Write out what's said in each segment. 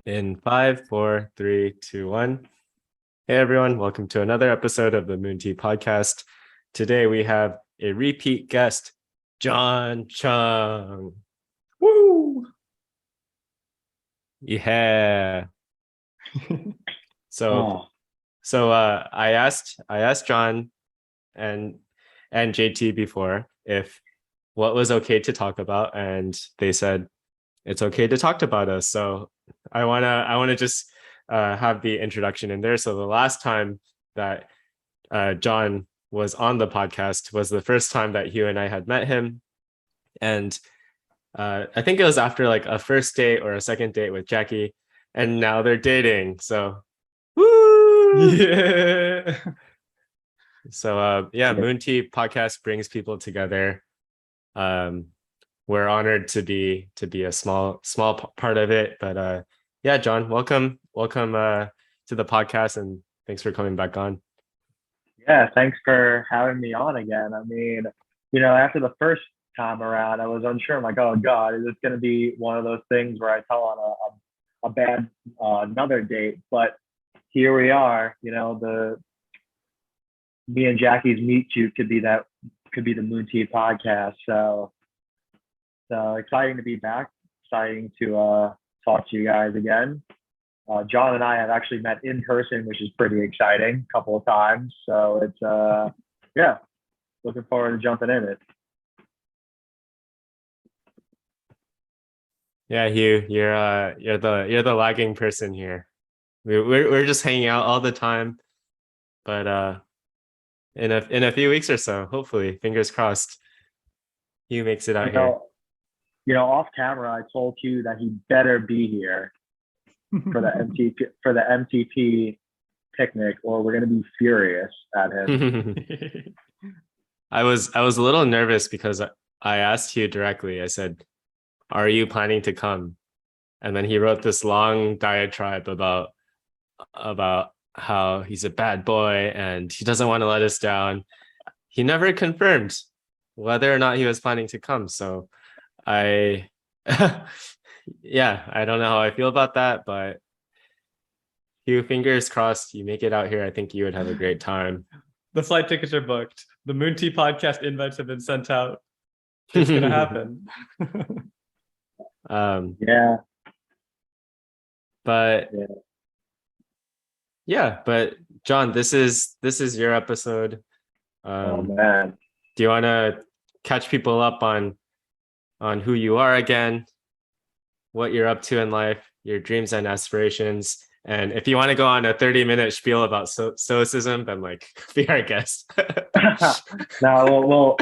In 5, 4, 3, 2, 1. Hey everyone, welcome to another episode of the Moon Tea Podcast. Today we have a repeat guest, John Cheung. Woo! Yeah. So I asked John and JT before if what was okay to talk about, and they said it's okay to talk about us. So I wanna just have the introduction in there. So the last time that John was on the podcast was the first time that Hugh and I had met him, and I think it was after like a first date or a second date with Jackie, and now they're dating. So, woo! Yeah. So Moon Tea Podcast brings people together. We're honored to be a small part of it, but yeah, John, welcome to the podcast, and thanks for coming back on. Yeah, thanks for having me on again. I mean, after the first time around, I was unsure. I'm like, oh God, is this going to be one of those things where I tell on a bad another date? But here we are. Me and Jackie's meet cute could be the Moon Tea Podcast. So exciting to be back. Exciting to talk to you guys again. John and I have actually met in person, which is pretty exciting, a couple of times. So it's looking forward to jumping in it. Yeah, Hugh, you're the lagging person here. We're just hanging out all the time, but in a few weeks or so, hopefully, fingers crossed, Hugh makes it out here. Off camera, I told Hugh that he better be here for the MTP picnic, or we're gonna be furious at him. I was a little nervous because I asked Hugh directly. I said, "Are you planning to come?" And then he wrote this long diatribe about how he's a bad boy and he doesn't want to let us down. He never confirmed whether or not he was planning to come. So I I don't know how I feel about that, but Hugh, fingers crossed you make it out here. I think you would have a great time. The flight tickets are booked. The Moon Tea Podcast invites have been sent out. It's gonna happen. But John, this is your episode. Oh man. Do you want to catch people up on who you are again, what you're up to in life, your dreams and aspirations? And if you want to go on a 30-minute spiel about stoicism, then be our guest. No,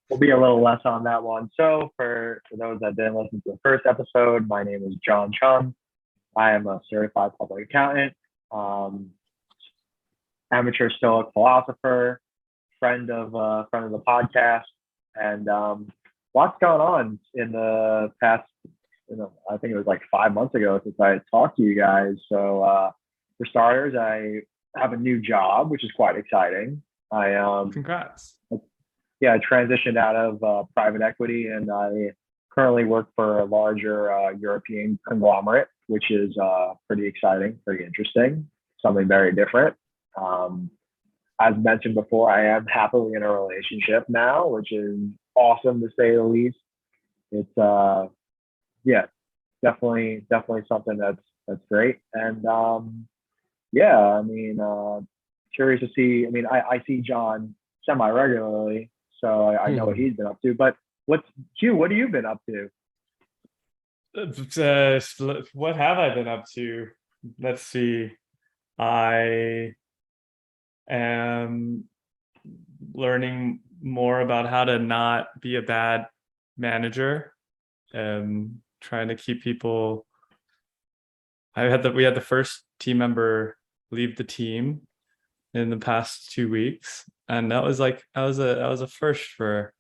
we'll be a little less on that one. So for those that didn't listen to the first episode, my name is John Cheung. I am a certified public accountant, amateur Stoic philosopher, friend of the podcast, and lots going on in the past. I think it was like 5 months ago since I talked to you guys. So for starters, I have a new job, which is quite exciting. Congrats. I transitioned out of private equity, and I currently work for a larger European conglomerate, which is pretty exciting, pretty interesting, something very different. As mentioned before, I am happily in a relationship now, which is awesome to say the least. It's definitely something that's great. And curious to see. I mean, I see John semi-regularly, so I know what he's been up to. But Hugh, what have you been up to? What have I been up to? Let's see. I am learning more about how to not be a bad manager. Trying to keep people. We had the first team member leave the team in the past 2 weeks, and that was a first for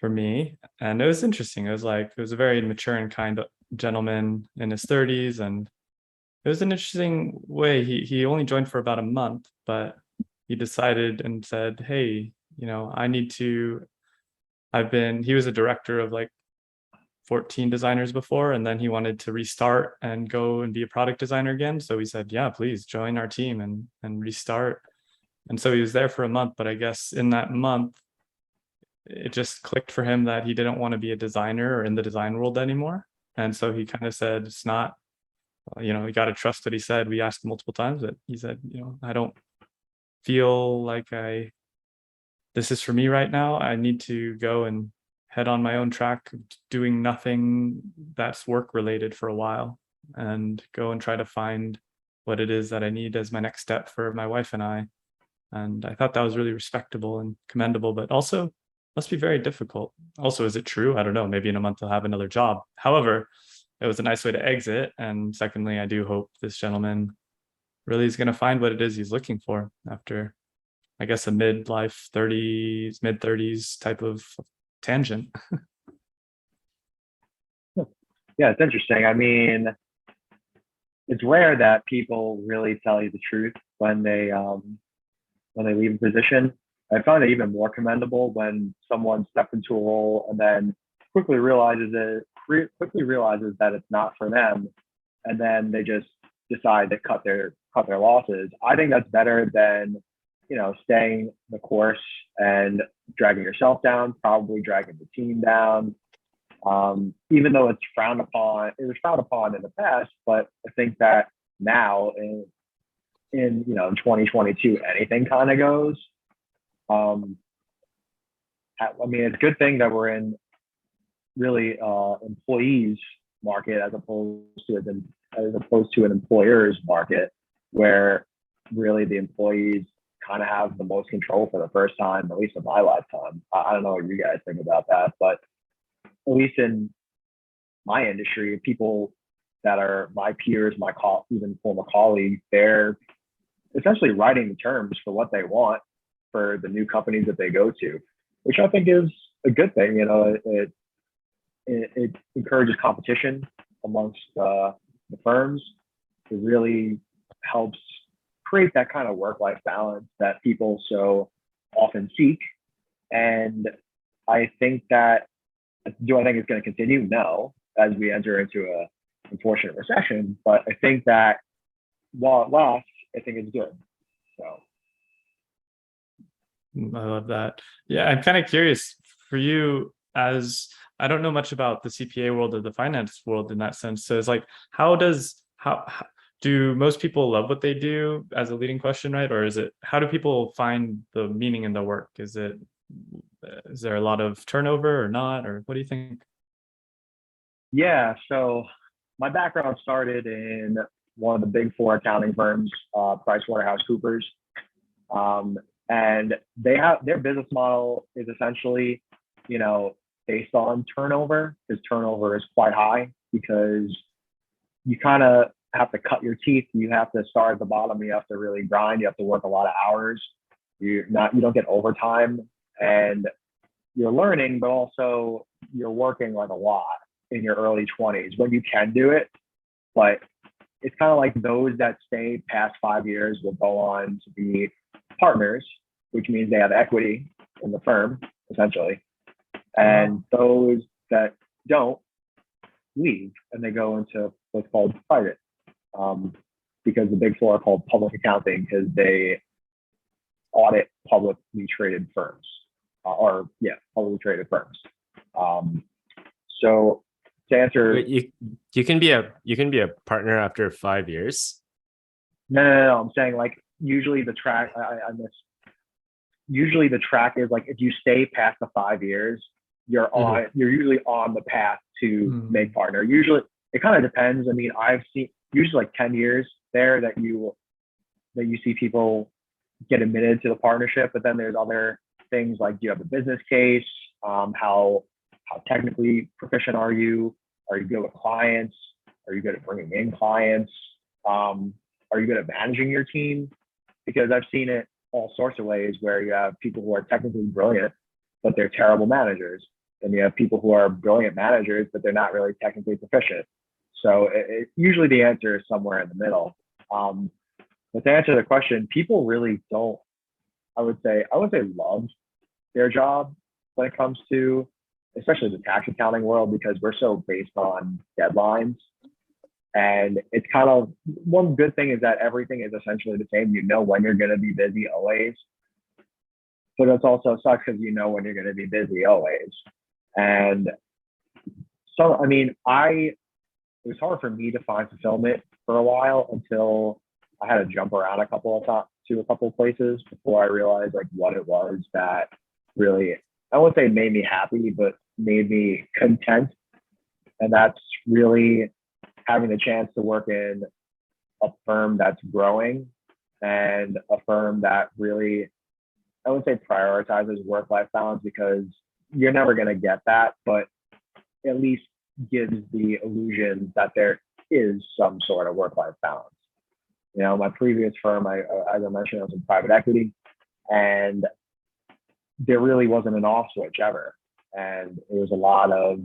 me, and it was interesting. It was a very mature and kind gentleman in his 30s, and it was an interesting way. He only joined for about a month, but he decided and said, hey, I need to, he was a director of like 14 designers before, and then he wanted to restart and go and be a product designer again. So he said, yeah, please join our team and restart. And so he was there for a month, but I guess in that month, it just clicked for him that he didn't want to be a designer or in the design world anymore. And so he kind of said, it's not, you got to trust what he said. We asked him multiple times, but he said, I don't feel like this is for me right now. I need to go and head on my own track, doing nothing that's work related for a while, and go and try to find what it is that I need as my next step for my wife and I. And I thought that was really respectable and commendable, but also must be very difficult. Also, is it true? I don't know. Maybe in a month I'll have another job. However, it was a nice way to exit. And secondly, I do hope this gentleman really is going to find what it is he's looking for after, I guess, a mid 30s type of tangent. Yeah, it's interesting. I mean, it's rare that people really tell you the truth when they leave a position. I find it even more commendable when someone steps into a role and then quickly realizes that it's not for them, and then they just decide to cut their losses. I think that's better than staying the course and dragging yourself down, probably dragging the team down. Even though it's frowned upon, it was frowned upon in the past, but I think that now in 2022, anything kind of goes. I mean, it's a good thing that we're in really employees market as opposed to an employer's market, where really the employees kind of have the most control for the first time, at least in my lifetime. I don't know what you guys think about that, but at least in my industry, people that are my peers, even former colleagues, they're essentially writing the terms for what they want for the new companies that they go to, which I think is a good thing. It encourages competition amongst the firms. It really helps create that kind of work-life balance that people so often seek. And I think that, do I think it's going to continue? No, as we enter into a unfortunate recession. But I think that while it lasts, I think it's good. So I love that. Yeah, I'm kind of curious for you, as I don't know much about the CPA world or the finance world in that sense. So it's like, how do most people love what they do, as a leading question, right? Or how do people find the meaning in the work? Is there a lot of turnover or not? Or what do you think? yeah, so my background started in one of the big four accounting firms, PricewaterhouseCoopers. And their business model is essentially, based on turnover, because turnover is quite high, because you kind of have to cut your teeth. You have to start at the bottom. You have to really grind. You have to work a lot of hours. You don't get overtime, and you're learning, but also you're working like a lot in your early 20s when you can do it. But it's kind of like those that stay past 5 years will go on to be partners, which means they have equity in the firm, essentially. And those that don't leave, and they go into what's called private, because the big four are called public accounting, because they audit publicly traded firms, publicly traded firms. So to answer, Wait, you can be a partner after 5 years. no, I'm saying, like, usually the track, usually the track is like, if you stay past the 5 years, you're usually on the path to make partner. Usually it kind of depends. I mean, I've seen usually like 10 years there that you see people get admitted to the partnership, but then there's other things like, do you have a business case? How technically proficient are you? Are you good with clients? Are you good at bringing in clients? Are you good at managing your team? Because I've seen it all sorts of ways, where you have people who are technically brilliant, but they're terrible managers. And you have people who are brilliant managers, but they're not really technically proficient. So usually the answer is somewhere in the middle. But to answer the question, people really don't, I would say love their job when it comes to, especially the tax accounting world, because we're so based on deadlines. And it's kind of, one good thing is that everything is essentially the same. You know when you're going to be busy always, but it's also sucks because you know when you're going to be busy always. And so, I mean, it was hard for me to find fulfillment for a while until I had to jump around a couple of times to a couple of places before I realized like what it was that really, I wouldn't say made me happy, but made me content. And that's really having the chance to work in a firm that's growing and a firm that really, I wouldn't say prioritizes work-life balance, because you're never going to get that, but at least gives the illusion that there is some sort of work-life balance. You know, my previous firm, as I mentioned, I was in private equity, and there really wasn't an off switch ever. And it was a lot of,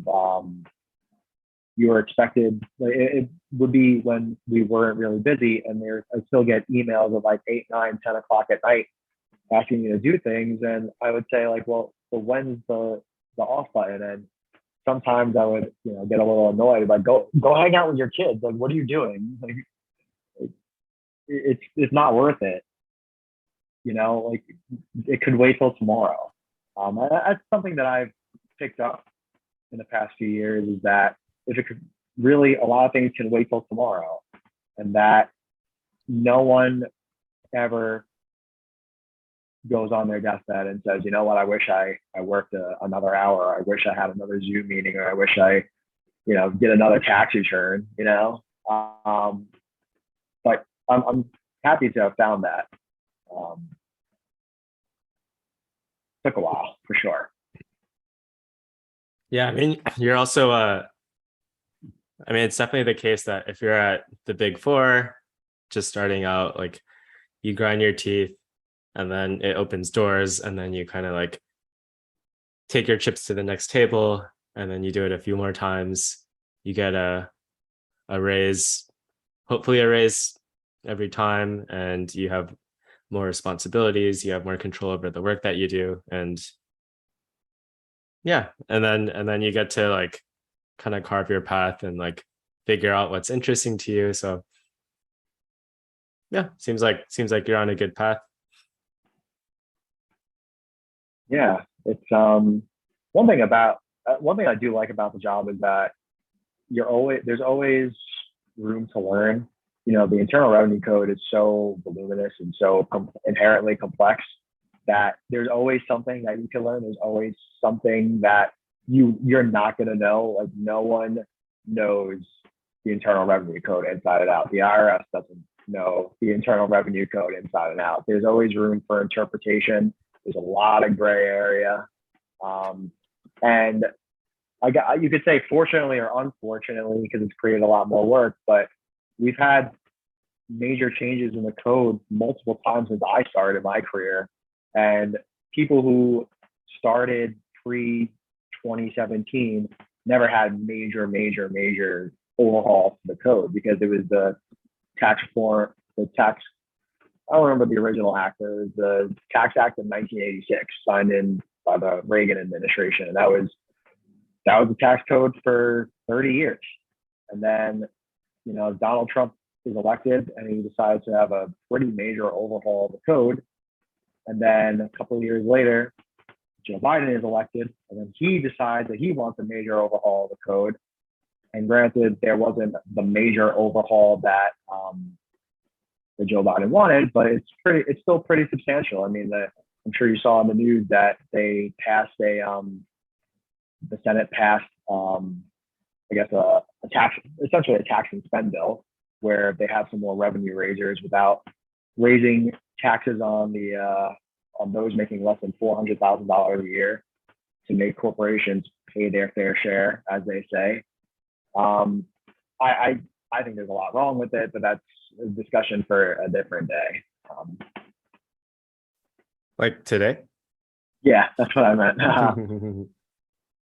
you were expected, it would be when we weren't really busy, and I'd still get emails of like 8, 9, 10 o'clock at night asking you to do things. And I would say like, well when's the off button? And sometimes I would, get a little annoyed, like, go hang out with your kids. Like, what are you doing? Like, it's not worth it. Like, it could wait till tomorrow. That's something that I've picked up in the past few years, is that if it could really, a lot of things can wait till tomorrow, and that no one ever goes on their deathbed and says, you know what, I wish I worked another hour. I wish I had another Zoom meeting, or I wish I, did another tax return, but I'm happy to have found that. Took a while for sure. Yeah, I mean, you're also I mean, it's definitely the case that if you're at the big four, just starting out, like, you grind your teeth, and then it opens doors, and then you kind of like take your chips to the next table, and then you do it a few more times. You get a raise, hopefully a raise every time, and you have more responsibilities, you have more control over the work that you do. And yeah, and then you get to like kind of carve your path and like figure out what's interesting to you. So yeah, seems like you're on a good path. Yeah, it's one thing I do like about the job is that there's always room to learn. The Internal Revenue Code is so voluminous and so inherently complex that there's always something that you can learn. There's always something that you're not going to know. Like, no one knows the Internal Revenue Code inside and out. The IRS doesn't know the Internal Revenue Code inside and out. There's always room for interpretation. There's a lot of gray area. And you could say fortunately or unfortunately, because it's created a lot more work, but we've had major changes in the code multiple times since I started my career. And people who started pre-2017 never had major overhaul to the code, because it was the tax reform, I don't remember the original act. It was the Tax Act of 1986, signed in by the Reagan administration. And that was the tax code for 30 years. And then, Donald Trump is elected, and he decides to have a pretty major overhaul of the code. And then a couple of years later, Joe Biden is elected, and then he decides that he wants a major overhaul of the code. And granted, there wasn't the major overhaul that Joe Biden wanted, but it's still pretty substantial. I mean, I'm sure you saw in the news that they passed the Senate passed, I guess, essentially a tax and spend bill, where they have some more revenue raisers without raising taxes on those making less than $400,000 a year, to make corporations pay their fair share, as they say. I think there's a lot wrong with it, but that's a discussion for a different day. Like today? Yeah, that's what I meant.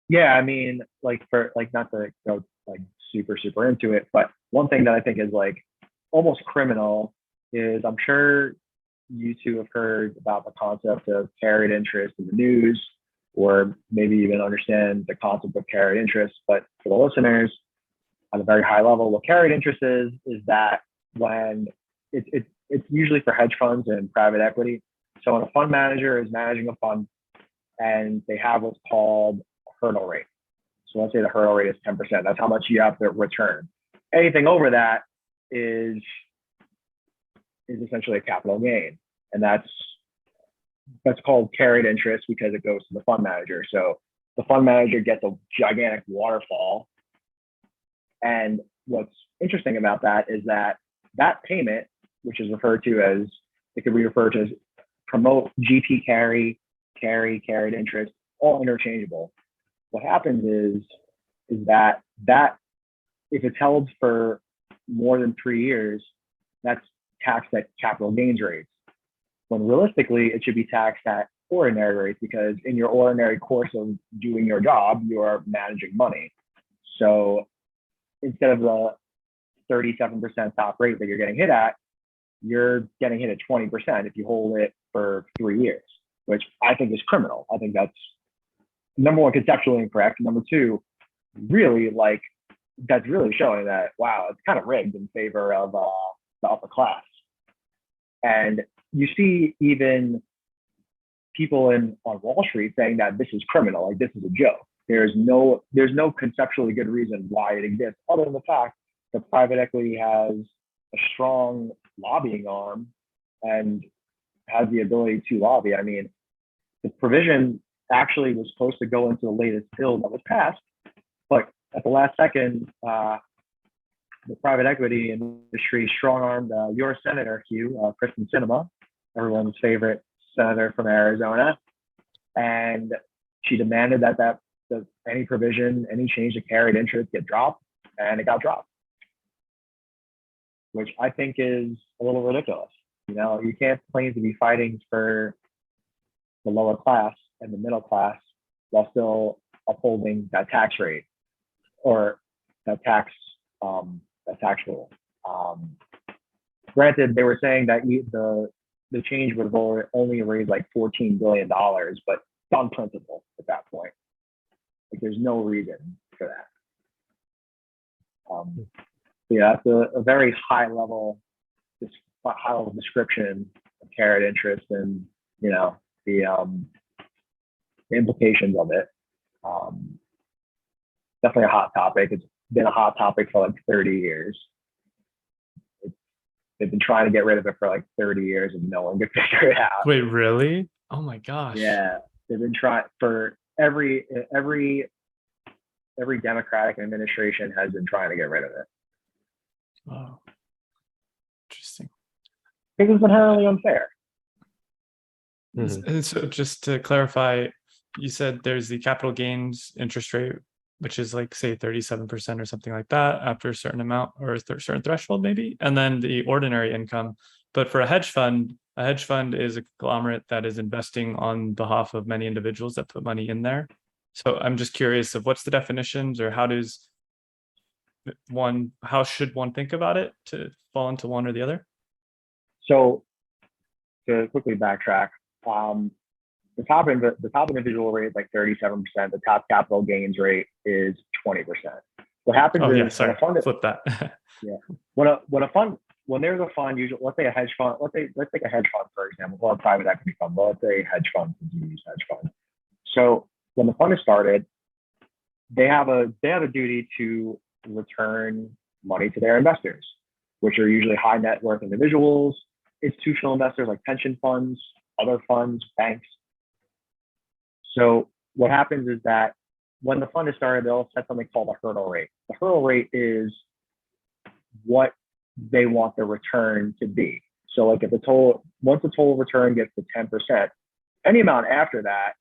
Yeah, I mean, like, not to go like super into it, but one thing that I think is like almost criminal is, I'm sure you two have heard about the concept of carried interest in the news, or maybe even understand the concept of carried interest. But for the listeners, at a very high level, what carried interest is that when it's usually for hedge funds and private equity. So when a fund manager is managing a fund and they have what's called a hurdle rate. So let's say the hurdle rate is 10%. That's how much you have to return. Anything over that is essentially a capital gain. And that's called carried interest because it goes to the fund manager. So the fund manager gets a gigantic waterfall. And what's interesting about that is that payment, which is referred to as, it could be referred to as promote, GP carry, carried interest, all interchangeable. What happens is that if it's held for more than 3 years, that's taxed at capital gains rates. When realistically, it should be taxed at ordinary rates, because in your ordinary course of doing your job, you are managing money. So instead of the 37% top rate that you're getting hit at, you're getting hit at 20% if you hold it for 3 years, which I think is criminal. I think that's, number one, conceptually incorrect. Number two, really, like, that's really showing that, wow, it's kind of rigged in favor of the upper class. And you see even people on Wall Street saying that this is criminal, like this is a joke. There's no conceptually good reason why it exists, other than the fact that private equity has a strong lobbying arm and has the ability to lobby. I mean, the provision actually was supposed to go into the latest bill that was passed, but at the last second, the private equity industry strong-armed your senator, Hugh, Kristen Sinema, everyone's favorite senator from Arizona, and she demanded that any provision, any change to carried interest get dropped, and it got dropped, which I think is a little ridiculous. You know, you can't claim to be fighting for the lower class and the middle class while still upholding that tax rate or that tax rule. Granted, they were saying that the change would have only raised like $14 billion, but it's on principle at that point. Like, there's no reason for that. Yeah, that's a very high level description of carried interest and, you know, the implications of it. Definitely a hot topic. It's been a hot topic for like 30 years. They've been trying to get rid of it for like 30 years and no one could figure it out. Wait, really? Oh my gosh. Yeah, they've been trying for every Democratic administration has been trying to get rid of it. Oh, interesting. Because it's inherently unfair. Mhm. And so just to clarify, you said there's the capital gains interest rate, which is like, say, 37% or something like that after a certain amount or a certain threshold, maybe, and then the ordinary income. But for a hedge fund is a conglomerate that is investing on behalf of many individuals that put money in there. So I'm just curious of what's the definitions, or how should one think about it to fall into one or the other? So to quickly backtrack, the top individual rate is like 37%. The top capital gains rate is 20%. What happens Oh is yeah, sorry, when a fund, flip that. yeah, when there's a fund, usually, let's say a hedge fund, let's take a hedge fund, for example, or a private equity fund, but let's say hedge fund, since you use hedge fund. So when the fund is started, they have a duty to return money to their investors, which are usually high net worth individuals, institutional investors like pension funds, other funds, banks. So what happens is that when the fund is started, they'll set something called a hurdle rate. The hurdle rate is what they want the return to be. So like once the total return gets to 10%, any amount after that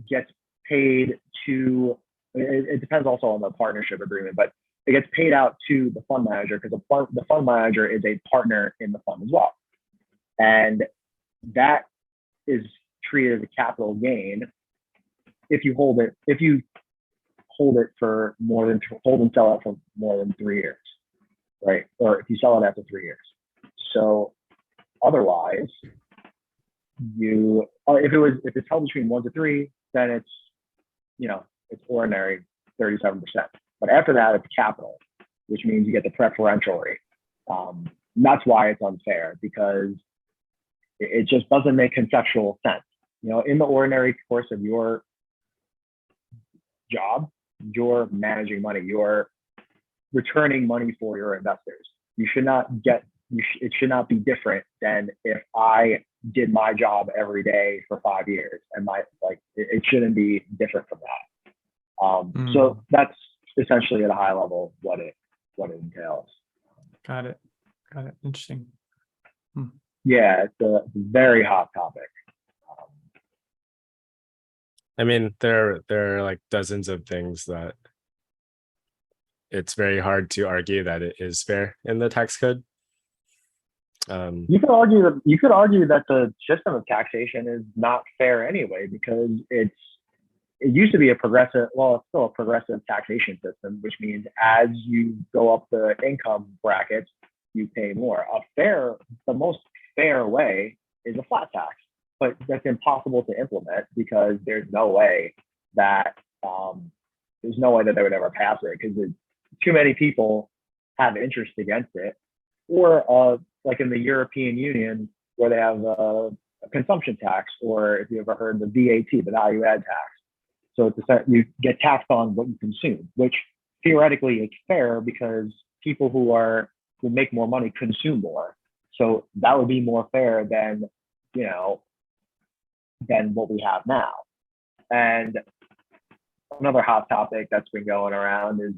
gets paid to, it depends also on the partnership agreement, but it gets paid out to the fund manager, because the fund manager is a partner in the fund as well. And that is treated as a capital gain if you hold it for hold and sell it for more than 3 years, right? Or if you sell it after 3 years. So otherwise, if it's held between 1 to 3, then it's, it's ordinary 37%. But after that, it's capital, which means you get the preferential rate. That's why it's unfair, because it just doesn't make conceptual sense. In the ordinary course of your job, you're managing money, you're returning money for your investors. It should not be different than if I did my job every day for 5 years, and it shouldn't be different from that. So that's essentially at a high level what it entails. Got it. Interesting. Yeah, it's a very hot topic. I mean, there are like dozens of things that it's very hard to argue that it is fair in the tax code. You could argue that the system of taxation is not fair anyway, because it used to be it's still a progressive taxation system, which means as you go up the income brackets, you pay more. The most fair way is a flat tax, but that's impossible to implement because there's no way that they would ever pass it, because too many people have interest against it. Or like in the European Union, where they have a consumption tax, or if you ever heard the VAT, the value add tax. So you get taxed on what you consume, which theoretically is fair because people who make more money consume more. So that would be more fair than what we have now. And another hot topic that's been going around is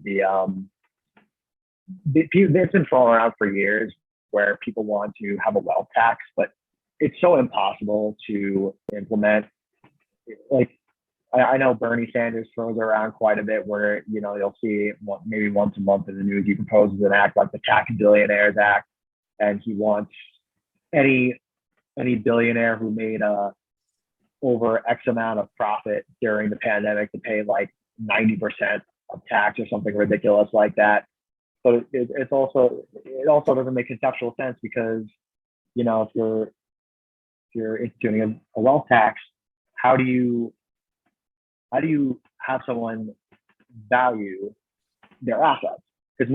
it's been thrown around for years, where people want to have a wealth tax, but it's so impossible to implement. Like, I know Bernie Sanders throws around quite a bit, where you'll see maybe once a month in the news he proposes an act like the Tax Billionaires Act, and he wants any billionaire who made over X amount of profit during the pandemic to pay like 90% of tax or something ridiculous like that. But it also doesn't make conceptual sense, because if you're instituting a wealth tax, how do you have someone value their assets? Because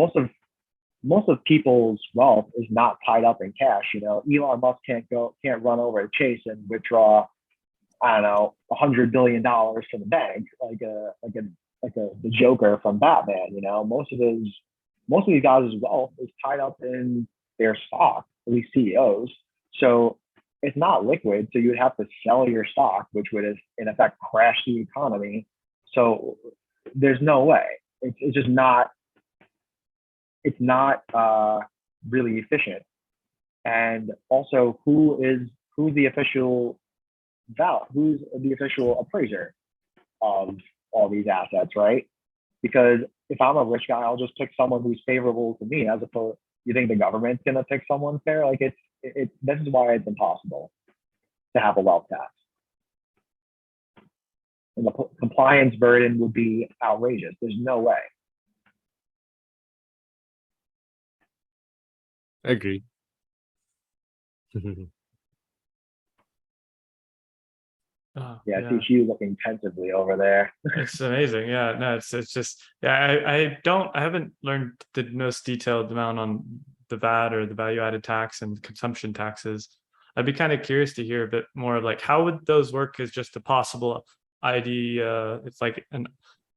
most of people's wealth is not tied up in cash. Elon Musk can't run over to Chase and withdraw, I don't know, $100 billion from the bank like the Joker from Batman. Most of these guys' wealth is tied up in their stock, at least CEOs. So it's not liquid. So you would have to sell your stock, which would in effect crash the economy. So there's no way. It's just not. It's not really efficient. And also, who's the official appraiser of all these assets, right? Because if I'm a rich guy, I'll just pick someone who's favorable to me, as opposed. You think the government's gonna pick someone fair? Like this is why it's impossible to have a wealth tax, and the compliance burden would be outrageous. There's no way. Agreed. Yeah, I see Hugh looking pensively over there. It's amazing. Yeah, no, it's just, yeah, I haven't learned the most detailed amount on the VAT or the value added tax and consumption taxes. I'd be kind of curious to hear a bit more of like, how would those work as just a possible idea? It's like an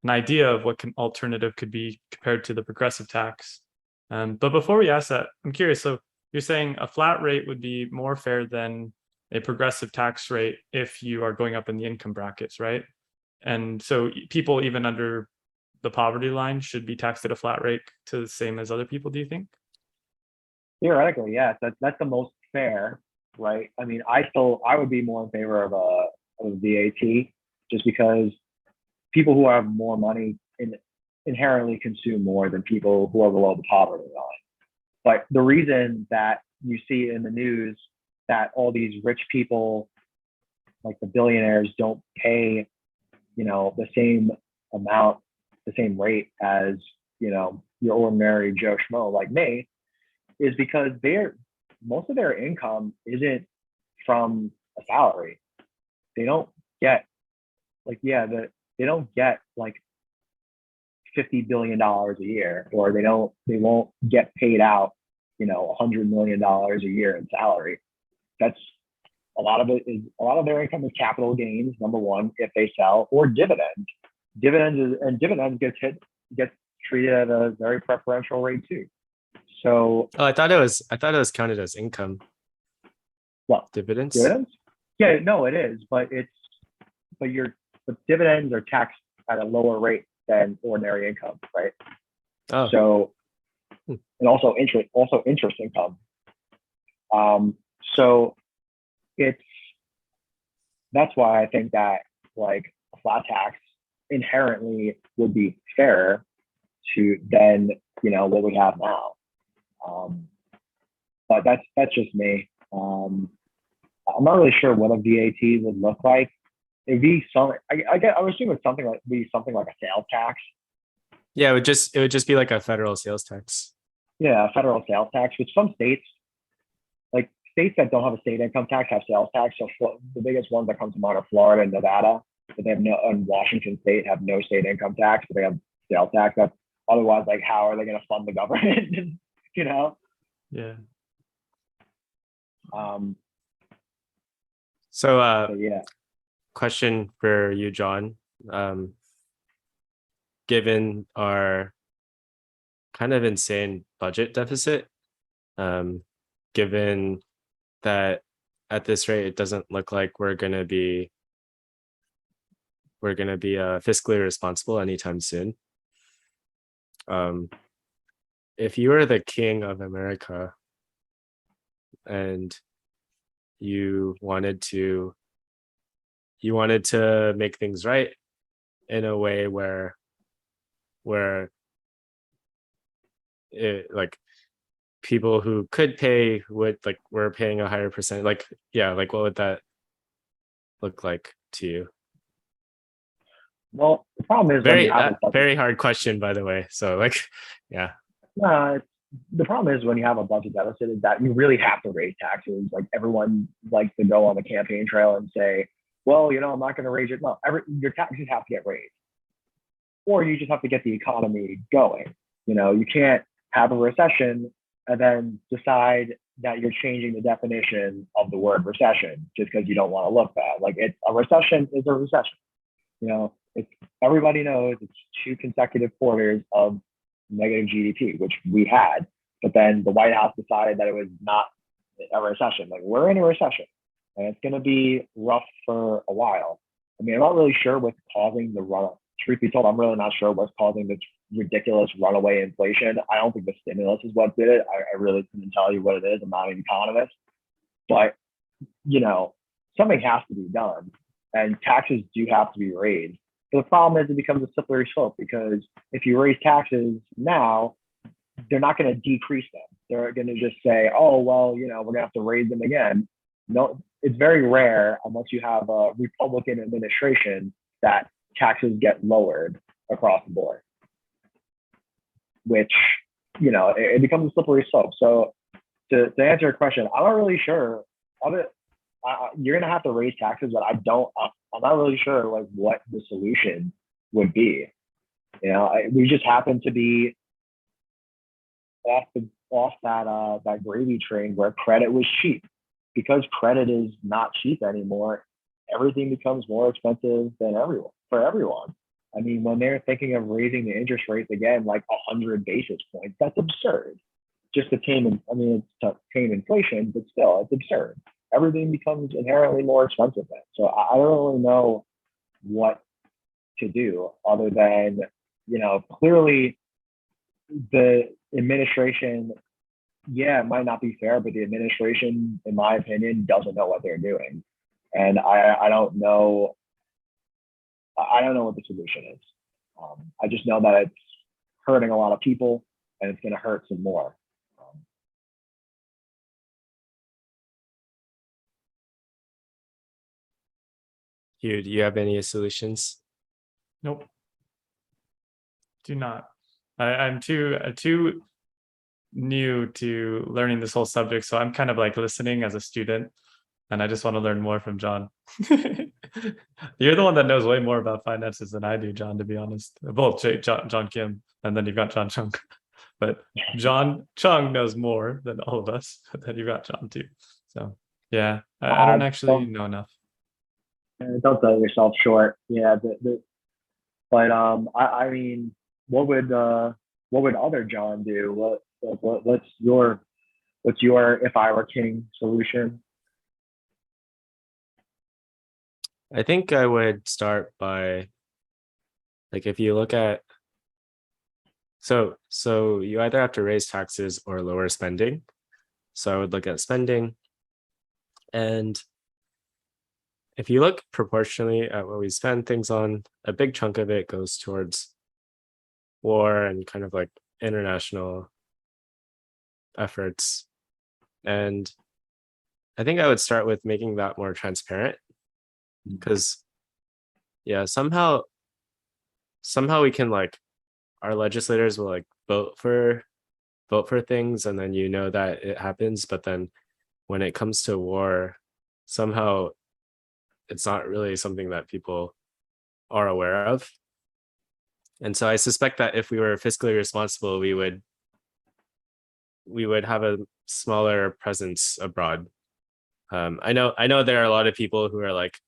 idea of what alternative could be compared to the progressive tax. But before we ask that, I'm curious. So you're saying a flat rate would be more fair than a progressive tax rate if you are going up in the income brackets, right? And so people even under the poverty line should be taxed at a flat rate to the same as other people, do you think? Theoretically, yes, that's the most fair, right? I mean, I would be more in favor of a VAT, just because people who have more money inherently consume more than people who are below the poverty line. But the reason that you see in the news that all these rich people, like the billionaires, don't pay, the same amount, the same rate as, your ordinary Joe Schmo like me, is because most of their income isn't from a salary. They don't get like, yeah, they don't get like $50 billion a year, or they won't get paid out, $100 million a year in salary. That's a lot of their income is capital gains, number one, if they sell, or dividends. Dividends gets treated at a very preferential rate too. So Oh, I thought it was counted as income. what? Dividends? Dividends? Yeah, no, it is, but dividends are taxed at a lower rate than ordinary income, right? Oh, So, and also interest income. So that's why I think that like a flat tax inherently would be fairer than what we have now. But that's just me. I'm not really sure what a VAT would look like. It'd be something. I would assume it's something like a sales tax. yeah, it would just be like a federal sales tax. Yeah, a federal sales tax, which some states, like states that don't have a state income tax, have sales tax. So the biggest ones that come to mind are Florida and Nevada, but they have and Washington State have no state income tax, but they have sales tax. That's otherwise, like, how are they going to fund the government? Yeah. So Yeah. question for you, John. Given our kind of insane budget deficit, given that at this rate it doesn't look like we're gonna be fiscally responsible anytime soon. If you were the king of America and you wanted to make things right in a way where it, like, people who could pay would, like, we're paying a higher percent, like, yeah, like, what would that look like to you? Well, the problem is when Very you have a budget. very hard question, by the way. So, like, yeah. The problem is when you have a budget deficit is that you really have to raise taxes. Like, everyone likes to go on the campaign trail and say, well, I'm not going to raise it. No, your taxes have to get raised, or you just have to get the economy going. You can't have a recession and then decide that you're changing the definition of the word recession just because you don't want to look bad. Like, a recession is a recession. Everybody knows it's 2 consecutive quarters of negative GDP, which we had, but then the White House decided that it was not a recession. Like, we're in a recession, and it's going to be rough for a while. I mean, I'm not really sure what's causing the run. Truth be told, I'm really not sure what's causing this ridiculous runaway inflation. I don't think the stimulus is what did it. I really couldn't tell you what it is. I'm not an economist, but something has to be done, and taxes do have to be raised. But the problem is it becomes a slippery slope, because if you raise taxes now, they're not going to decrease them. They're going to just say, oh, well, we're going to have to raise them again. No, it's very rare, unless you have a Republican administration, that taxes get lowered across the board, which, it becomes a slippery slope. So to answer your question, I'm not really sure of it. You're going to have to raise taxes, but I'm not really sure like what the solution would be. We just happen to be off that gravy train where credit was cheap. Because credit is not cheap anymore, everything becomes more expensive for everyone. I mean, when they're thinking of raising the interest rates again, like 100 basis points, that's absurd. Just to tame inflation, but still, it's absurd. Everything becomes inherently more expensive then. So I don't really know what to do other than, clearly the administration, it might not be fair, but the administration, in my opinion, doesn't know what they're doing. And I don't know. I don't know what the solution is. I just know that it's hurting a lot of people, and it's going to hurt some more. Hugh, do you have any solutions? Nope. Do not. I'm too new to learning this whole subject, so I'm kind of like listening as a student. and I just want to learn more from John. You're the one that knows way more about finances than I do, John, to be honest. Both John Kim, and then you've got John Chung. But John Chung knows more than all of us. But then you've got John too. So yeah, I don't actually know enough. Don't sell yourself short. Yeah, but I mean, what would other John do? What's your if I were king solution? I think I would start by, like, if you look at, so you either have to raise taxes or lower spending. So I would look at spending, and if you look proportionally at what we spend things on, a big chunk of it goes towards war and kind of like international efforts. And I think I would start with making that more transparent, because yeah, somehow we can, like, our legislators will like vote for things, and then you know that it happens, but then when it comes to war, somehow it's not really something that people are aware of. And so I suspect that if we were fiscally responsible, we would have a smaller presence abroad. I know there are a lot of people who are like,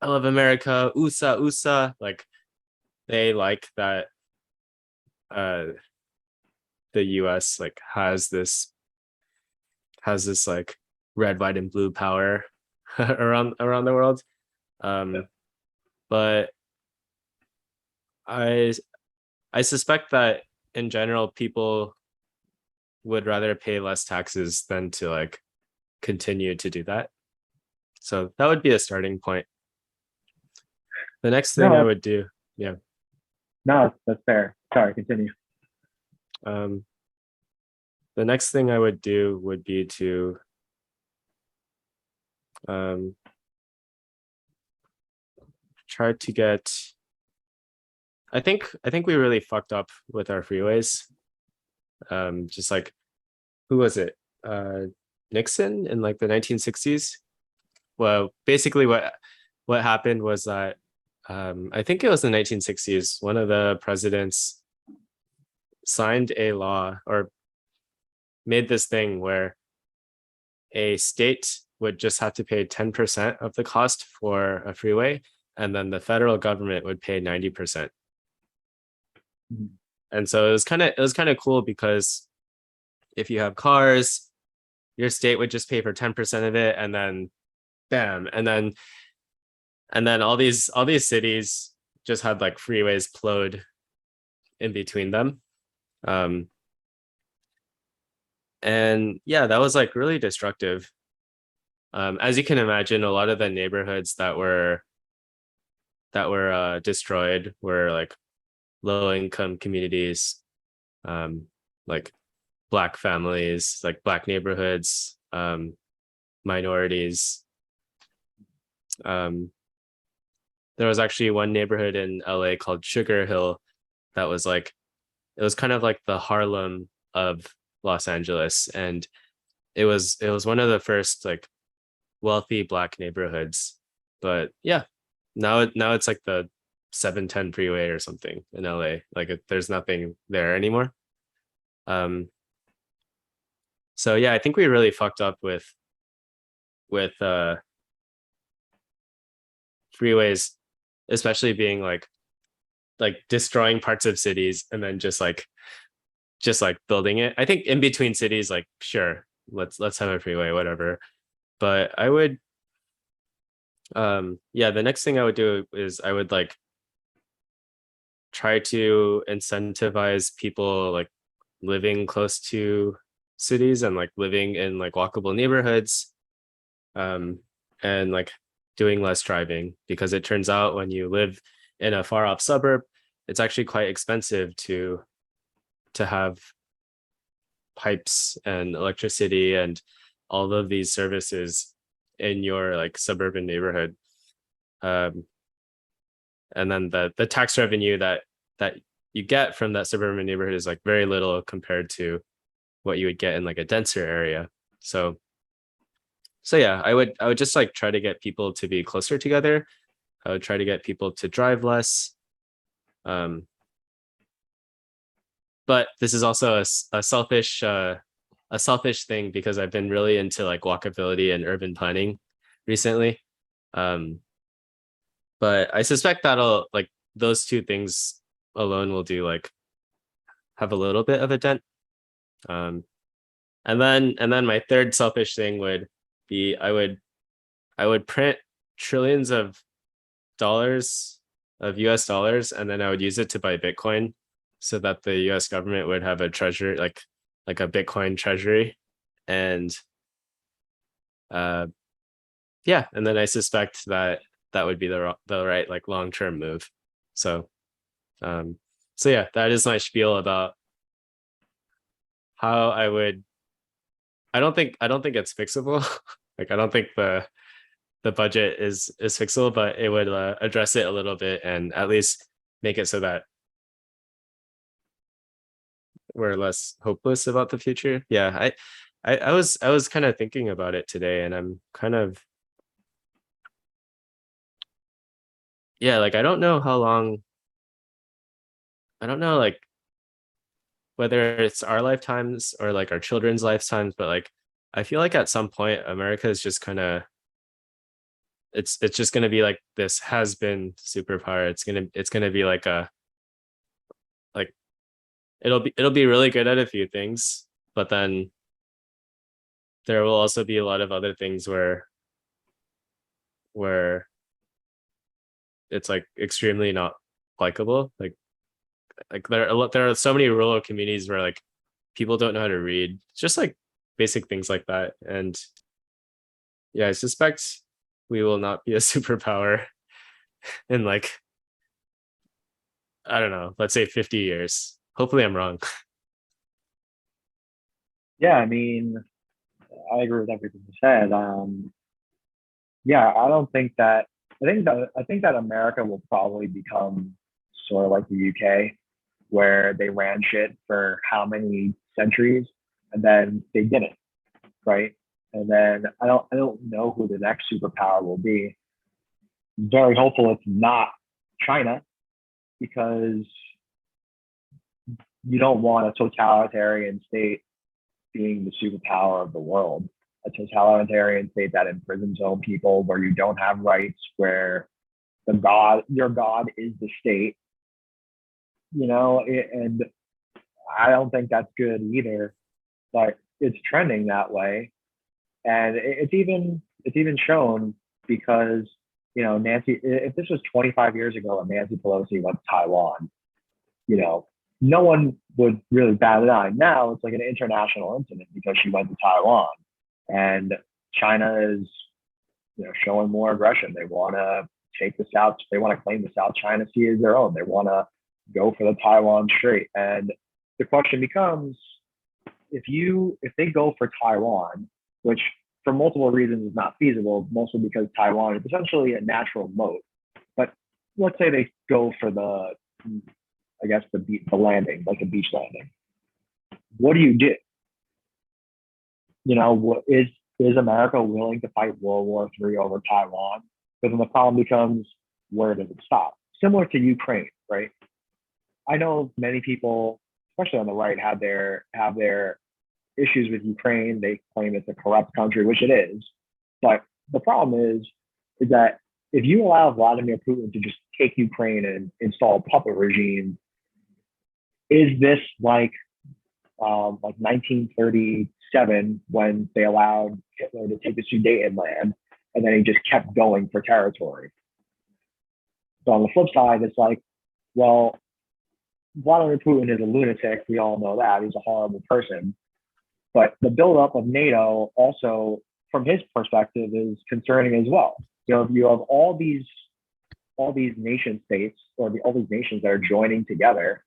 I love America, USA, like they like that the US like has this like red, white, and blue power around the world. But I suspect that in general people would rather pay less taxes than to like continue to do that. So that would be a starting point. The next thing I would do, yeah. No, that's fair. Sorry, continue. The next thing I would do would be to try to get, I think we really fucked up with our freeways. Just like, who was it? Nixon in like the 1960s. Well, basically what happened was that I think it was the 1960s, one of the presidents signed a law or made this thing where a state would just have to pay 10% of the cost for a freeway, and then the federal government would pay 90%. And so it was kind of cool, because if you have cars, your state would just pay for 10% of it, and then bam, and then all these cities just had like freeways plowed in between them. And yeah, that was like really destructive. As you can imagine, a lot of the neighborhoods that were destroyed were like low income communities, like Black families, like Black neighborhoods, minorities. There was actually one neighborhood in LA called Sugar Hill that was like, it was kind of like the Harlem of Los Angeles, and it was one of the first like wealthy Black neighborhoods. But yeah, now it's like the 710 freeway or something in LA. Like there's nothing there anymore. So yeah, I think we really fucked up with freeways, especially being like destroying parts of cities and then just like building it. I think in between cities, like, sure, let's have a freeway, whatever. But I would yeah, the next thing I would do is I would like try to incentivize people like living close to cities and like living in like walkable neighborhoods, and like doing less driving, because it turns out when you live in a far off suburb, it's actually quite expensive to have pipes and electricity and all of these services in your like suburban neighborhood. And then the tax revenue that you get from that suburban neighborhood is like very little compared to what you would get in like a denser area. So so yeah, I would just like try to get people to be closer together. I would try to get people to drive less. Um, but this is also a selfish thing because I've been really into like walkability and urban planning recently. Um, but I suspect that'll like those two things alone will do like have a little bit of a dent. Um, and then my third selfish thing would be I would print trillions of dollars of US dollars and then I would use it to buy Bitcoin so that the US government would have a treasury like a Bitcoin treasury. And yeah, and then I suspect that that would be the right like long-term move. So so yeah, that is my spiel about how I would I don't think it's fixable. Like I don't think the budget is fixable, but it would address it a little bit and at least make it so that we're less hopeless about the future. Yeah, I was kind of thinking about it today, and I'm kind of yeah, like I don't know how long. I don't know like whether it's our lifetimes or like our children's lifetimes, but like I feel like at some point America is just kind of it's just gonna be like this has been superpower. It's gonna be like a like it'll be really good at a few things, but then there will also be a lot of other things where it's like extremely not likable. Like there are so many rural communities where like people don't know how to read, just like basic things like that. And yeah, I suspect we will not be a superpower in like I don't know, let's say 50 years. Hopefully I'm wrong. Yeah, I mean, I agree with everything you said. Yeah, I don't think that. I think that America will probably become sort of like the UK, where they ran shit for how many centuries, and then they didn't, right? And then I don't know who the next superpower will be. Very hopeful it's not China, because you don't want a totalitarian state being the superpower of the world. A totalitarian state that imprisons own people, where you don't have rights, where your God is the state, and I don't think that's good either. But it's trending that way, and it's even shown because Nancy. If this was 25 years ago and Nancy Pelosi went to Taiwan, you know, no one would really bat an eye. Now it's like an international incident because she went to Taiwan, and China is, showing more aggression. They want to take the South. They want to claim the South China Sea as their own. They want to go for the Taiwan Strait. And the question becomes, if they go for Taiwan, which for multiple reasons is not feasible, mostly because Taiwan is essentially a natural moat. But let's say they go for the landing, like a beach landing. What do you do? What is America willing to fight World War III over Taiwan? Because then the problem becomes, where does it stop? Similar to Ukraine, right? I know many people, especially on the right, have their issues with Ukraine. They claim it's a corrupt country, which it is. But the problem is that if you allow Vladimir Putin to just take Ukraine and install a puppet regime, is this like 1937 when they allowed Hitler to take the Sudetenland and then he just kept going for territory? So on the flip side, it's like, well, Vladimir Putin is a lunatic. We all know that. He's a horrible person. But the buildup of NATO also, from his perspective, is concerning as well. You have all these nation states, or all these nations that are joining together,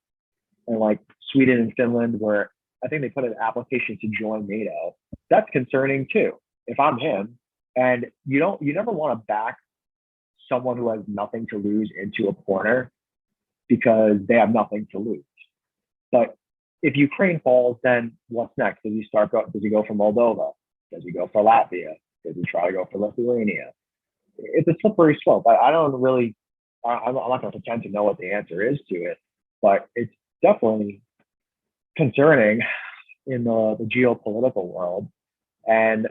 and like Sweden and Finland, where I think they put an application to join NATO. That's concerning too, if I'm him. And you never want to back someone who has nothing to lose into a corner because they have nothing to lose. But if Ukraine falls, then what's next? Does he go for Moldova? Does he go for Latvia? Did he try to go for Lithuania? It's a slippery slope. I don't really, I'm not going to pretend to know what the answer is to it, but it's definitely concerning in the geopolitical world. And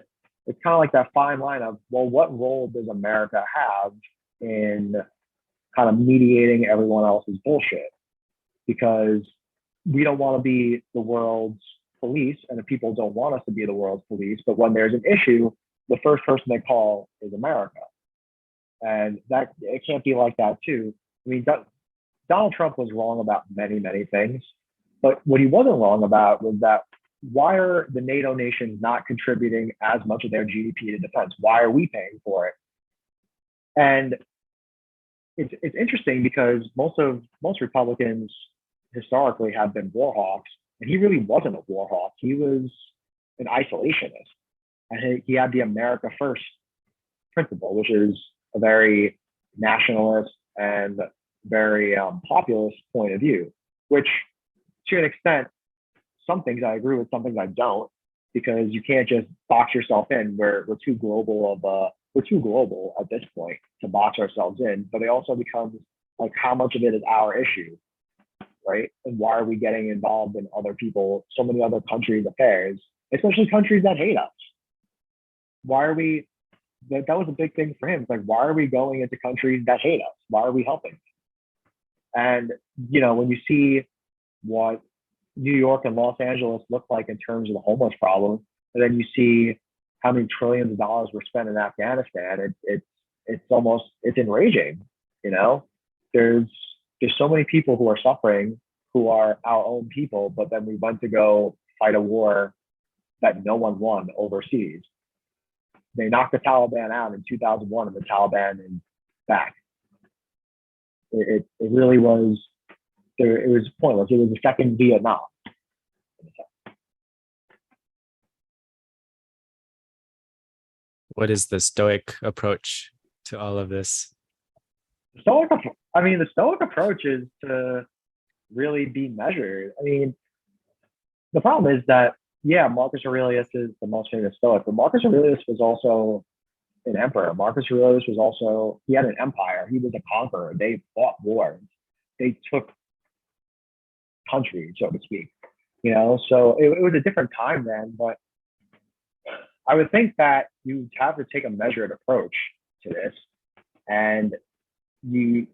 it's kind of like that fine line of, well, what role does America have in kind of mediating everyone else's bullshit? Because we don't want to be the world's police, and the people don't want us to be the world's police. But when there's an issue, the first person they call is America. And that it can't be like that too. I mean, Donald Trump was wrong about many, many things, but what he wasn't wrong about was that why are the NATO nations not contributing as much of their GDP to defense? Why are we paying for it? And it's interesting because most Republicans historically have been war hawks, and he really wasn't a war hawk. He was an isolationist, and he had the America First principle, which is a very nationalist and very populist point of view, which to an extent, some things I agree with, some things I don't, because you can't just box yourself in. We're too global at this point to box ourselves in, but it also becomes like, how much of it is our issue, right? And why are we getting involved in other people, so many other countries' affairs, especially countries that hate us? Why are we, that was a big thing for him. It's like, why are we going into countries that hate us? Why are we helping? And, you know, when you see what New York and Los Angeles look like in terms of the homeless problem, and then you see how many trillions of dollars were spent in Afghanistan, it's enraging. You know, there's so many people who are suffering who are our own people, but then we went to go fight a war that no one won overseas. They knocked the Taliban out in 2001, and the Taliban is back. It really was. It was pointless. It was the second Vietnam. What is the Stoic approach to all of this? The Stoic approach is to really be measured. I mean, the problem is that, yeah, Marcus Aurelius is the most famous Stoic, but Marcus Aurelius was also an emperor. Marcus Aurelius was also, he had an empire. He was a conqueror. They fought wars. They took countries, so to speak. You know, so it was a different time then, but I would think that you have to take a measured approach to this, and you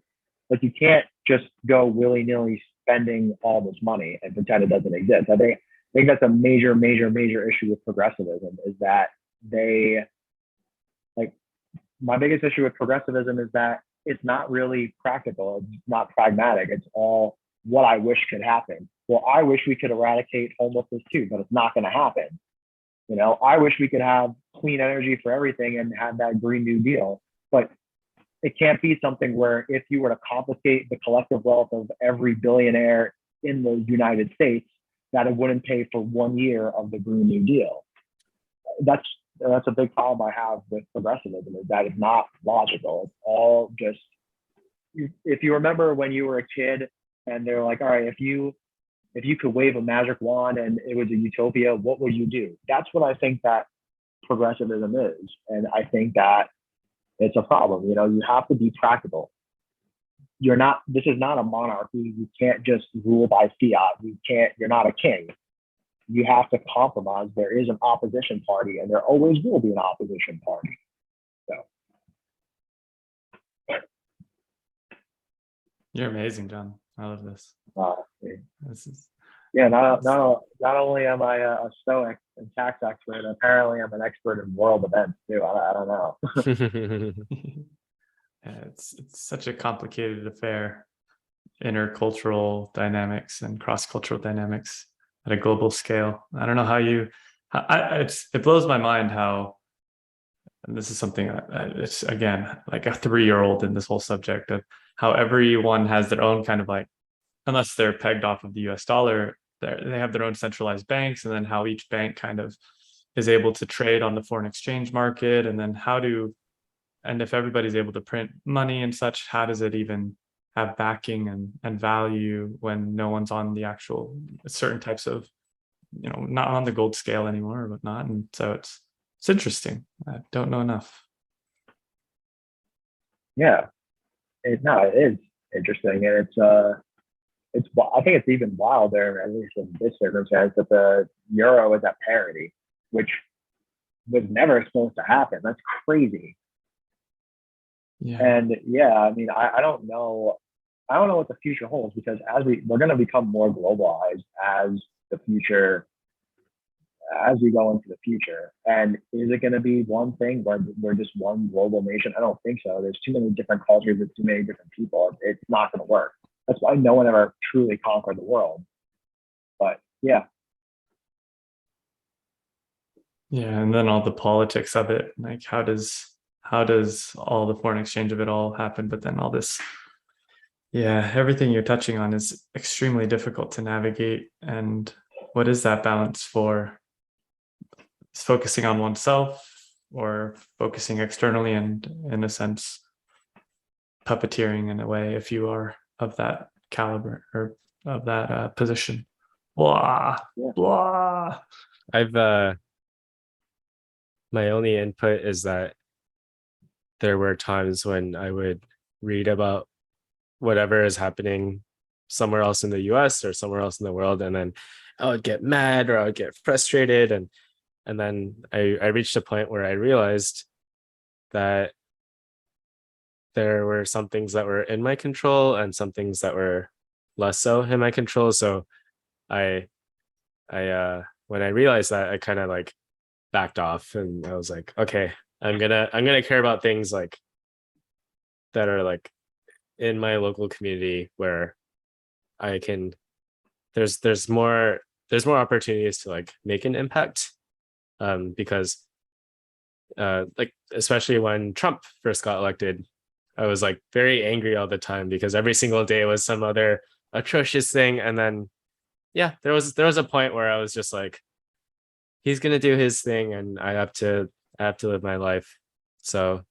can't just go willy-nilly spending all this money and pretend it doesn't exist. I think that's a major issue with progressivism, is that my biggest issue with progressivism is that it's not really practical. It's not pragmatic. It's all what I wish could happen. Well, I wish we could eradicate homelessness too, but it's not going to happen. You know, I wish we could have clean energy for everything and have that Green New Deal, but it can't be something where if you were to confiscate the collective wealth of every billionaire in the United States, that it wouldn't pay for 1 year of the Green New Deal. That's a big problem I have with progressivism, is that it's not logical. It's all just, if you remember when you were a kid and they're like, all right, if you could wave a magic wand and it was a utopia, what would you do? That's what I think that progressivism is. And I think that it's a problem. You know, you have to be practical. This is not a monarchy. You can't just rule by fiat. You're not a king. You have to compromise. There is an opposition party, and there always will be an opposition party. So. You're amazing, John. I love this. This is, yeah, not only am I a Stoic and tax expert, apparently I'm an expert in world events too. I don't know. yeah, it's such a complicated affair, intercultural dynamics and cross-cultural dynamics at a global scale. I don't know it blows my mind how, and this is something it's again like a 3-year-old in this whole subject, of how everyone has their own kind of like, unless they're pegged off of the US dollar, they have their own centralized banks, and then how each bank kind of is able to trade on the foreign exchange market, and then and if everybody's able to print money and such, how does it even have backing and value when no one's on the actual certain types of, you know, not on the gold scale anymore or whatnot. And so It's interesting. I don't know enough. Yeah, it is interesting, and I think it's even wilder, at least in this circumstance, that the euro is at parity, which was never supposed to happen. That's crazy. Yeah. And yeah, I mean, I don't know. I don't know what the future holds, because we're going to become more globalized the future as we go into the future. And is it going to be one thing where we're just one global nation? I don't think so. There's too many different cultures with too many different people. It's not going to work. That's why no one ever truly conquered the world. But yeah, Yeah, and then all the politics of it, like how does all the foreign exchange of it all happen? But then all this, yeah, everything you're touching on is extremely difficult to navigate. And what is that balance for? Is focusing on oneself or focusing externally, and in a sense, puppeteering in a way if you are of that caliber or of that position. Blah yeah, blah. I've my only input is that there were times when I would read about whatever is happening somewhere else in the US or somewhere else in the world, and then I would get mad or I would get frustrated, and then I reached a point where I realized that there were some things that were in my control and some things that were less so in my control. So I when I realized that, I kind of like backed off, and I was like, okay, I'm gonna care about things like that are like in my local community where I can there's more opportunities to like make an impact, because like especially when Trump first got elected, I was like very angry all the time because every single day was some other atrocious thing. And then yeah, there was a point where I was just like, he's gonna do his thing and I have to live my life. So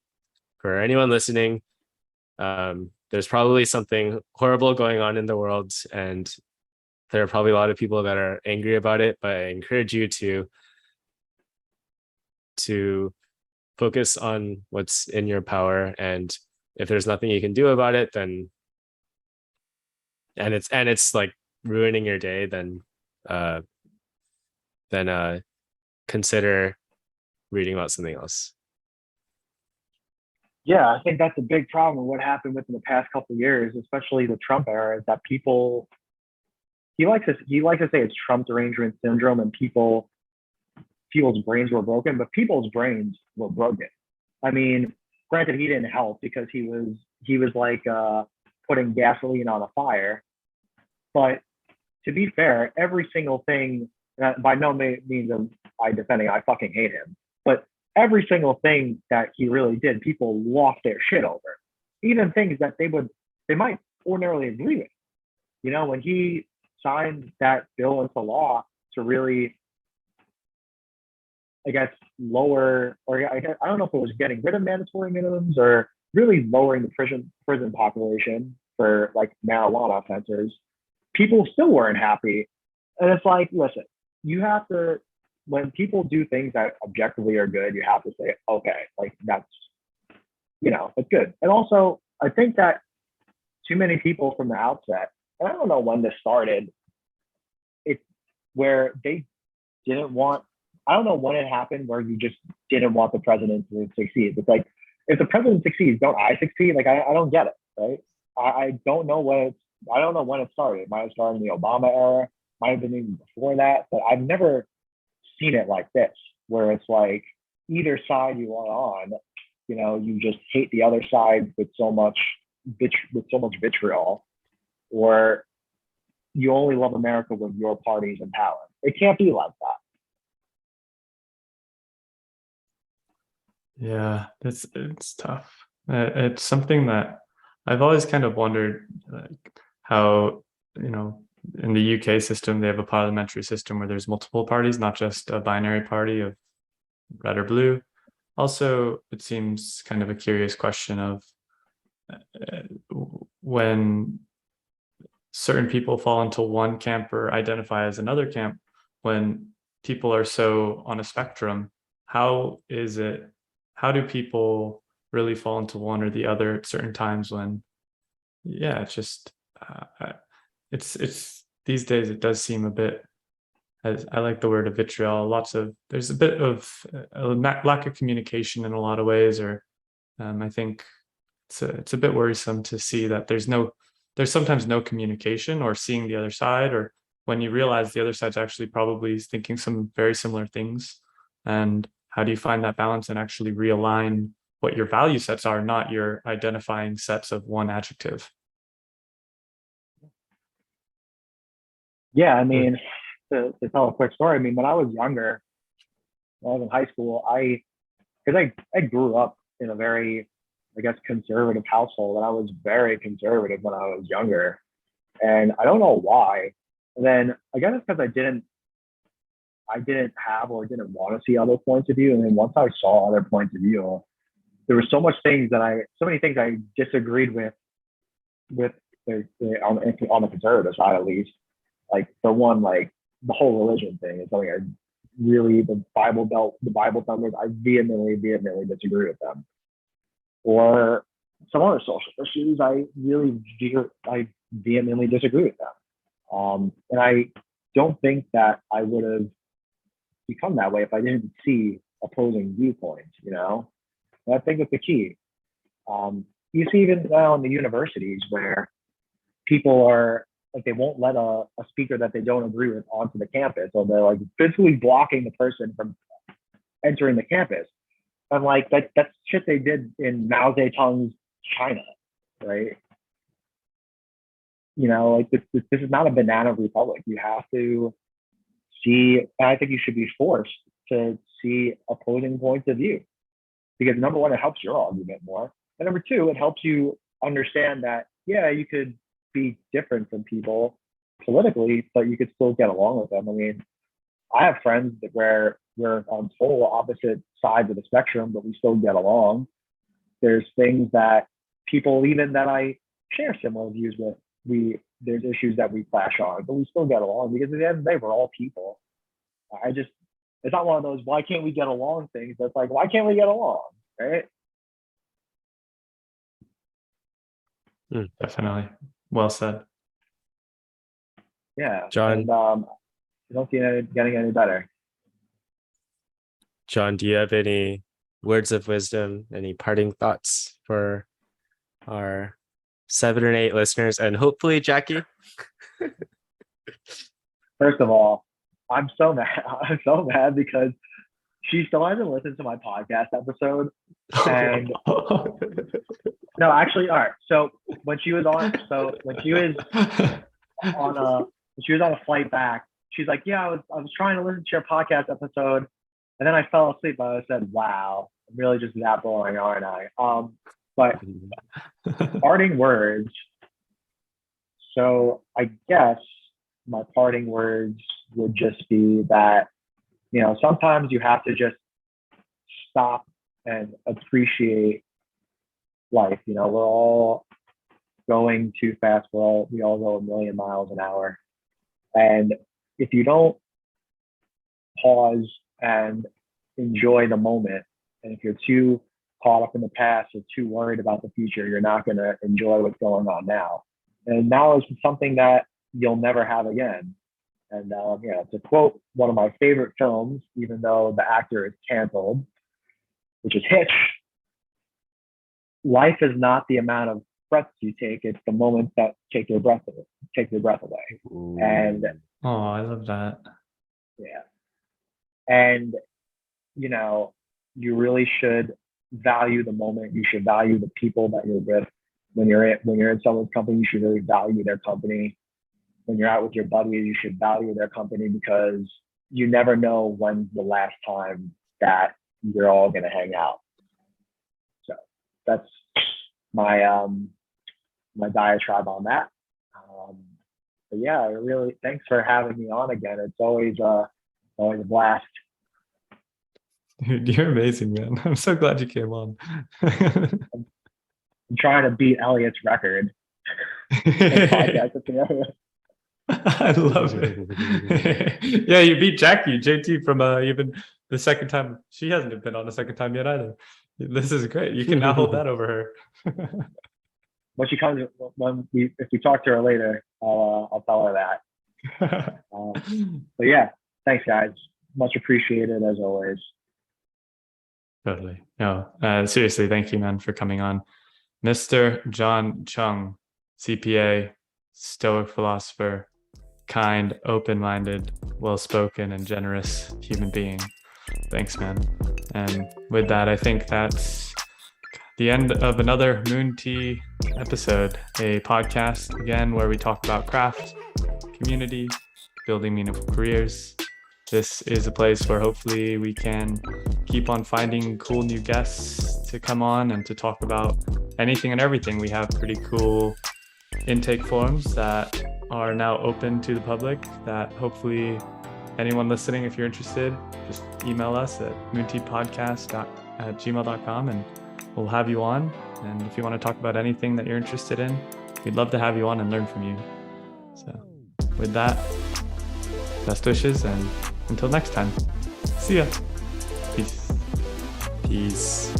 for anyone listening, there's probably something horrible going on in the world, and there are probably a lot of people that are angry about it, but I encourage you to focus on what's in your power, and if there's nothing you can do about it, then and it's like ruining your day, uh then consider reading about something else. yeah. I think that's a big problem. What happened within the past couple of years, especially the Trump era, is that people he likes to say it's Trump derangement syndrome, and people's brains were broken, but people's brains were broken. I mean, granted, he didn't help because he was like putting gasoline on a fire. But to be fair, every single thing, by no means am I defending, I fucking hate him, but every single thing that he really did, people lost their shit over. Even things that they might ordinarily agree with. You know, when he signed that bill into law to really, I guess, lower, or I don't know if it was getting rid of mandatory minimums or really lowering the prison population for like marijuana offenders, people still weren't happy. And it's like, listen, you have to, when people do things that objectively are good, you have to say, okay, like that's, it's good. And also, I think that too many people from the outset, and I don't know when this started, it's where they didn't want, I don't know when it happened where you just didn't want the president to succeed. It's like, if the president succeeds, don't I succeed? Like, I don't get it, right? I don't know I don't know when it started. It might have started in the Obama era, might have been even before that, but I've never seen it like this, where it's like either side you are on, you just hate the other side with so much vitriol, or you only love America when your party's in power. It can't be like that. Yeah, it's tough. It's something that I've always kind of wondered, like how, in the UK system, they have a parliamentary system where there's multiple parties, not just a binary party of red or blue. Also, it seems kind of a curious question of when certain people fall into one camp or identify as another camp, when people are so on a spectrum, how do people really fall into one or the other at certain times when, yeah, it's just, it's these days, it does seem a bit, as I like the word of vitriol, there's a bit of a lack of communication in a lot of ways, or I think it's a bit worrisome to see that there's sometimes no communication or seeing the other side, or when you realize the other side's actually probably thinking some very similar things. And how do you find that balance and actually realign what your value sets are, not your identifying sets of one adjective? Yeah, I mean, to tell a quick story, I mean, when I was younger, when I was in high school, because I grew up in a very, I guess, conservative household, and I was very conservative when I was younger, and I don't know why. And then I guess it's because I didn't have or didn't want to see other points of view, and then once I saw other points of view, there were so many things I disagreed with on the conservative side, at least. Like, for one, like the whole religion thing is something I really, the Bible thumpers, I vehemently disagree with them. Or some other social issues, I vehemently disagree with them. And I don't think that I would have become that way if I didn't see opposing viewpoints, you know? And I think that's the key. You see even now in the universities where people are like, they won't let a speaker that they don't agree with onto the campus, or they're like physically blocking the person from entering the campus. And like that's shit they did in Mao Zedong's China, right? You know, like this is not a banana republic. You have to see, and I think you should be forced to see opposing points of view, because number one, it helps your argument more, and number two, it helps you understand that, yeah, you could be different from people politically, but you could still get along with them. I mean, I have friends where we're on total opposite sides of the spectrum, but we still get along. There's things that people even that I share similar views with, there's issues that we clash on, but we still get along, because at the end of the day, we're all people. It's not one of those why can't we get along things. That's like, why can't we get along, right? Definitely. Well said. Yeah, John. And I don't see it getting any better. John, do you have any words of wisdom, any parting thoughts for our 7 or 8 listeners, and hopefully Jackie? First of all, I'm so mad. I'm so mad because she still hasn't listened to my podcast episode. And no, actually, all right. So when she was on a flight back, she's like, "Yeah, I was trying to listen to your podcast episode, and then I fell asleep." But I said, "Wow, I'm really just that boring, aren't I?" But parting words. So I guess my parting words would just be that, you know, sometimes you have to just stop and appreciate life. You know, we're all going too fast. We all go a million miles an hour. And if you don't pause and enjoy the moment, and if you're too caught up in the past or too worried about the future, you're not going to enjoy what's going on now. And now is something that you'll never have again. And yeah, to quote one of my favorite films, even though the actor is canceled, which is Hitch, life is not the amount of breaths you take, it's the moments that take your breath away. Ooh. And oh, I love that. yeah. And you know, you really should value the moment. You should value the people that you're with. When you're in someone's company, you should really value their company. When you're out with your buddies, you should value their company, because you never know when's the last time that you're all going to hang out. So that's my my diatribe on that. But yeah, really, thanks for having me on again. It's always a blast. Dude, you're amazing, man. I'm so glad you came on. I'm trying to beat Elliot's record. I love it. Yeah, you beat JT from even the second time. She hasn't been on the second time yet either. This is great. You can now hold that over her. When she comes, if we talk to her later, I'll tell her that. But yeah, thanks guys. Much appreciated as always. Totally. No, seriously, thank you, man, for coming on. Mr. John Cheung, CPA, Stoic philosopher, kind, open-minded, well-spoken, and generous human being. Thanks, man. And with that, I think that's the end of another Moon Tea episode, a podcast, again, where we talk about craft, community, building meaningful careers. This is a place where hopefully we can keep on finding cool new guests to come on and to talk about anything and everything. We have pretty cool intake forms that are now open to the public that hopefully anyone listening, if you're interested, just email us at moonteapodcast@gmail.com and we'll have you on. And if you want to talk about anything that you're interested in, we'd love to have you on and learn from you. So with that, best wishes, and until next time, see ya. Peace. Peace.